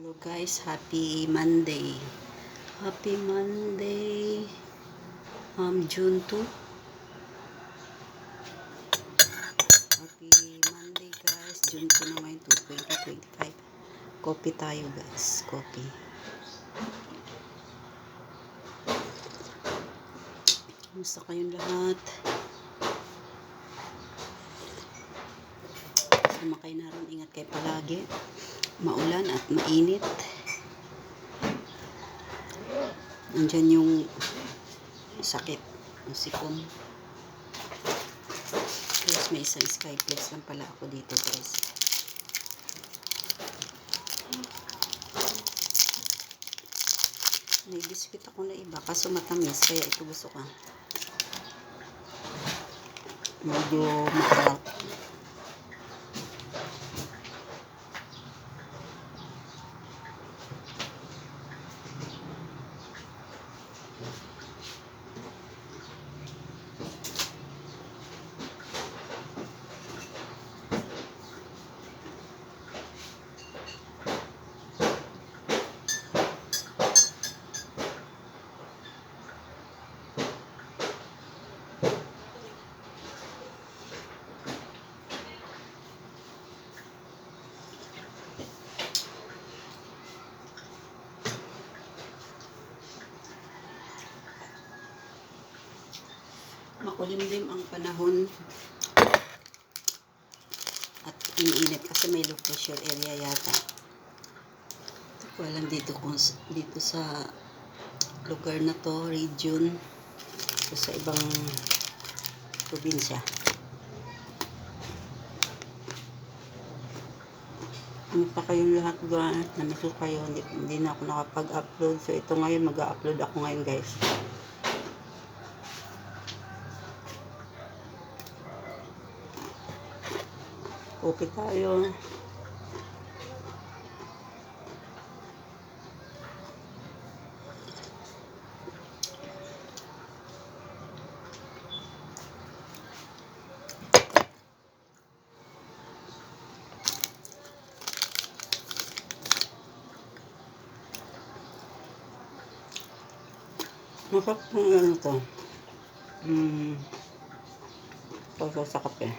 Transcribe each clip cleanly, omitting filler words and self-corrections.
Hello guys, happy Monday. Happy Monday. June 2. Happy Monday guys. June 2 na ngayon, 2025. Coffee tayo guys. Coffee. Kumusta kayong lahat? Sumakay na rin. Ingat kayo palagi. Maulan at mainit. Nandyan yung sakit ng sipon. Guys, may isang skyflex lang pala ako dito guys. May biscuit ako na iba kaso matamis kaya ito gusto ko. Medyo maharap. Makulimlim ang panahon at iniinit kasi may low pressure area yata. Hindi ko alam dito sa lugar na to, region o sa ibang probinsya. Ano pa kayong lahat guys? Namiss ko kayo, hindi na ako nakapag-upload. So ito ngayon, mag-upload ako ngayon guys. Okay tayo. Masarap ng ano to. Sausaw sa kape.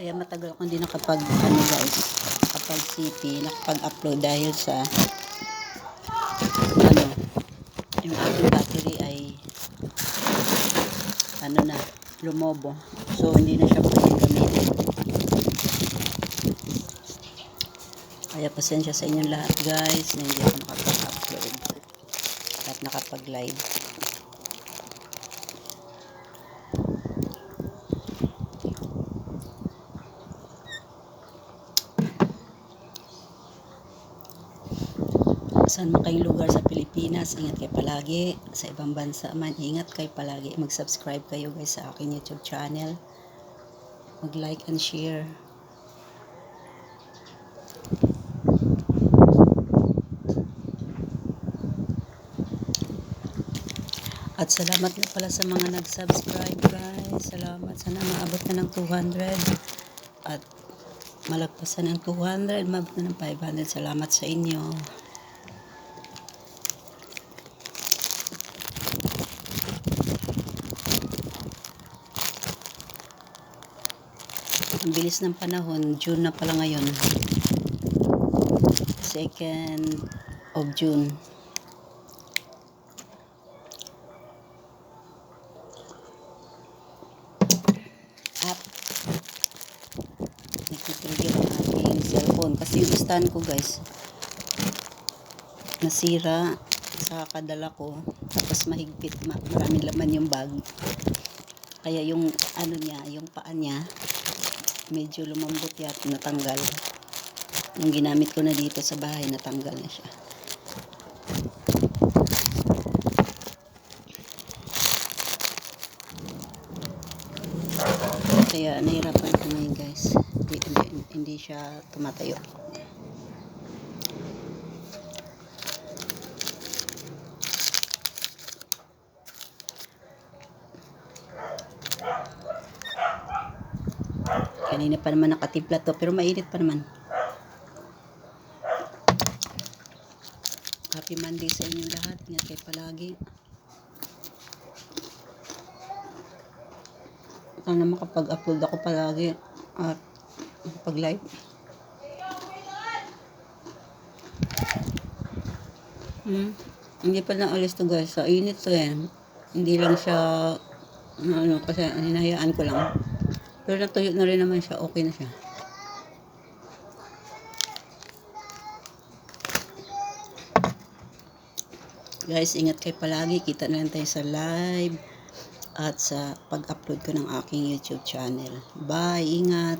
Kaya matagal akong hindi nakapag nakapag-upload dahil sa yung aking battery ay lumobo. So hindi na siya pwedeng gamitin. Kaya pasensya sa inyong lahat guys na hindi ako nakapag-upload at nakapag-live. Saan man kayong lugar sa Pilipinas, ingat kayo palagi. Sa ibang bansa man, ingat kayo palagi. Mag-subscribe kayo guys sa aking YouTube channel. Mag-like and share. At salamat na pala sa mga nag-subscribe guys. Salamat. Sana maabot na ng 200. At malagpasan ng 200, maabot na ng 500. Salamat sa inyo. Ang bilis ng panahon, June na pala ngayon. 2nd of June. Nagtitrigger ang aking cellphone. Kasi yung stand ko guys, nasira sa kadala ko. Tapos mahigpit, maraming laman yung bag. Kaya yung yung paa niya, medyo lumambot yata, natanggal. Yung ginamit ko na dito sa bahay, natanggal na siya. Kaya nahirapan ko ngayon guys. Hindi siya tumatayo. Kanina pa naman nakatimpla to, pero mainit pa naman. Happy Monday sa inyo lahat. Ingat kayo palagi. Sana makapag-upload ako palagi at pag-live. Hindi pa naalis to guys. Sa init to eh. Hindi lang siya kasi hinahayaan ko lang. Pero natuyo na rin naman siya. Okay na siya. Guys, ingat kayo palagi. Kita na lang tayo sa live at sa pag-upload ko ng aking YouTube channel. Bye! Ingat!